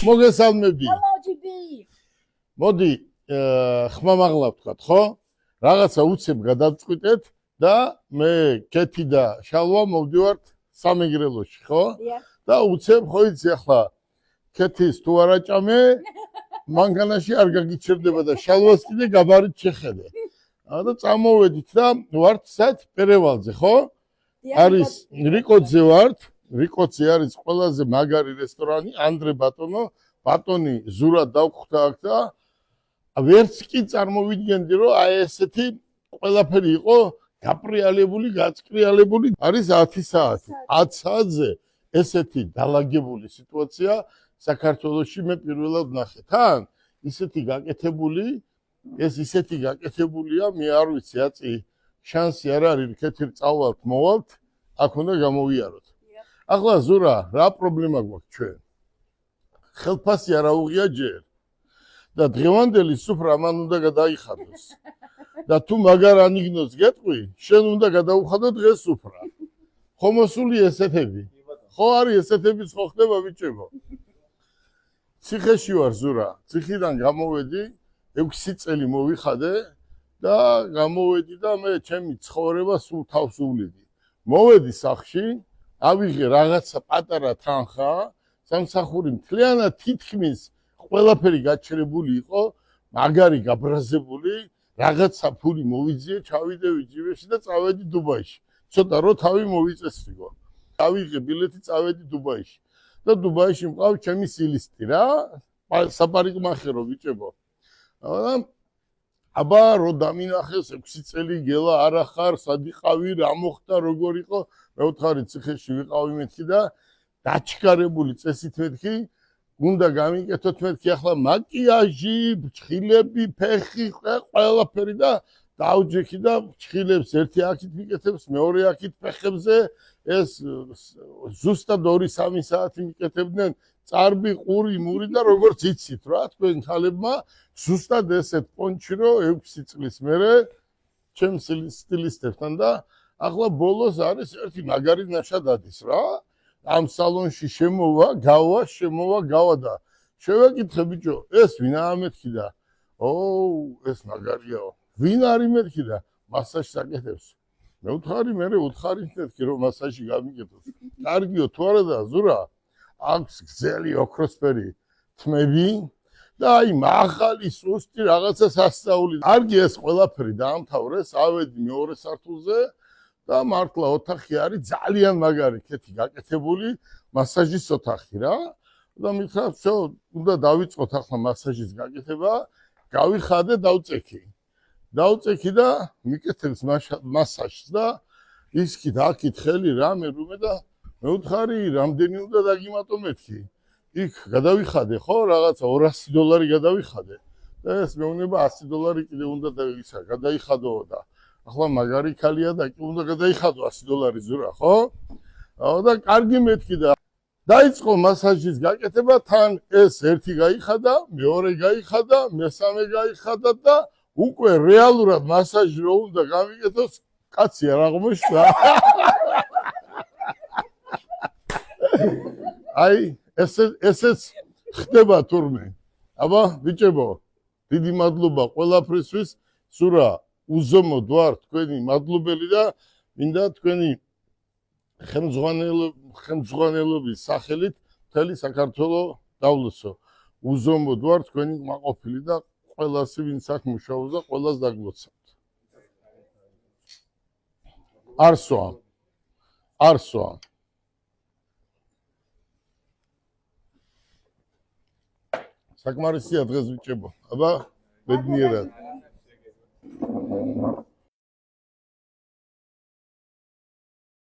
მოგესალმები. Hello GB. მოდი ხმამაღლა ვთქვათ, ხო? რაღაცა უცებ გადავწყვიტეთ და მე კეთი და შალვა მოვდივართ სამეგრელოში, ხო? და უცებ ხო იცი ახლა კეთის თუ არაჭამე მანქანაში არ გაგიჩერდება და შალვას კიდე გაბარით შეხედე. და წამოვედით და ვართ სად პერევალზე, ხო? არის რიკოძე ვართ. რიკოძე არის ყველაზე მაგარი რესტორანი, ანდრე ბატონი ზურად დავხვდა აქ და ვერც კი წარმოვიდგენდი რომ აი ესეთი ყველაფერი იყო გაპრიალებული, გაწკრიალებული. არის 10 საათი. 10 საათზე ესეთი დალაგებული სიტუაცია საქართველოში მე პირველად ვნახე. თან ისეთი გაკეთებულია, მე არ ვიცი, აწი შანსი არ არის, კეთილ წავალთ, მოვალთ, აქ უნდა გამოვიაროთ. ახლა ზურა, რა პრობლემა გვაქვს ჩვენ? ხელფასი არ აუღია ჯერ. და დღევანდელი სუფრა მან უნდა გადაიხადოს. და თუ მაგარ ანიგნოს გეტყვი, შენ უნდა გადაუხადო დღეს სუფრა. ხო მოსული ესეთები? ხო არის ესეთებიც ხო ხდება ბიჭებო? ციხეში ვარ ზურა, ციხიდან გამოვედი, 6 წელი მოვიხადე და გამოვედი და მე ჩემი ცხოვრება სულ თავს უვლიდი. მოვედი სახლში, ავიღე რაღაცა პატარა თანხა, სამსახური მთლიანად თითქმის ყველაფერი გაჩერებული იყო, მაგარი გაბრაზებული, რაღაცა ფული მოვიძიე, ჩავიდე ვიჯიბეში და წავედი დუბაიში. ცოტა რო თავი მოვიწესრიგო. ავიღე ბილეთი, წავედი დუბაიში. და დუბაიში მყავს ჩემი სილისტი რა, საპარიკმახერო ბიჭებო. აბა რო დამინახეს 6 წელი გელა არ ახარ, სად იყავი, რა მოხდა, როგორ იყო, მე ვთხარი ციხეში ვიყავი მეთქი და დაჩქარებული წესით მეთქი, უნდა გამიკეთოთ მეთქი ახლა მაკიაჟი, ფრჩხილები, ფეხი, ყველაფერი და დავჯექი და ფრჩხილებს ერთი აქით მიკეთებს, მეორე აქით ფეხებზე, ეს ზუსტად 2-3 საათი მიკეთებდნენ, წარბი, ყური, მური და როგორც იცით რა, თქვენ ქალებმა ზუსტად ესეთ პონჩი რო 6 წლის მერე ჩემ სტილისტებთან და ახლა ბოლოს არის ერთი მაგარი ნაშადადის რა. ამ სალონში შემოვა, გავა და შევეკითხე ბიჭო, ეს ვინ ამეთქი და ეს მაგარიაო. ვინ არის მეთქი და მასაჟს აკეთებს. მე ვთხარი, მე უთხარი მეთქი რომ მასაჟი გამიკეთოს. კარგიო თუ არა და ზურა, აქვს გზელი ოქროსფერი თმები და აი მაღალი სუსტი რაღაცა სასწაული. კარგი ეს ყველაფერი დაამთავრეს, ავედი მეორე სართულზე და მართლა ოთახი არის ძალიან მაგარი, კეთი გაკეთებული, მასაჟის ოთახი რა. და მითხრა, всё, უნდა დავიწყოთ ახლა მასაჟის გაკეთება, გავიხადე, დავწექი და მიკეთებს მასაჟს და ისქით აქით ხელი რამე და მე ვთხარი, რამდენი უნდა დაგიმატო მეთქი. იქ გადავიხადე, ხო, რაღაცა $200 გადავიხადე. და ეს მეუბნება $100 კიდე უნდა გადაიხადო და ახლა მაგარი ქალია და კი უნდა გადაიხადო $100 ზურა, ხო? და კარგი მეთქი და დაიწყო მასაჟის გაკეთება, თან ეს ერთი გაიხადა, მეორე გაიხადა, მესამე გაიხადა და უკვე რეალურად მასაჟი რო უნდა გამიკეთოს, კაცი არ აღმოჩნდა. აი, ესეც ხდება თურმე. აბა, ბიჭებო, დიდი მადლობა ყველაფრისთვის. ზურა, უზომოდ ვარ თქვენი მადლობელი და მინდა თქვენი ხელმძღვანელობის სახელით მთელი საქართველო დავლოცო. უზომოდ ვარ თქვენი მაყოფილი და ყველას ვინც აქ მუშაობს და ყველას დაგლოცავთ. არსოა. საკმარისია დღეს ბიჭებო. აბა, ბედნიერად.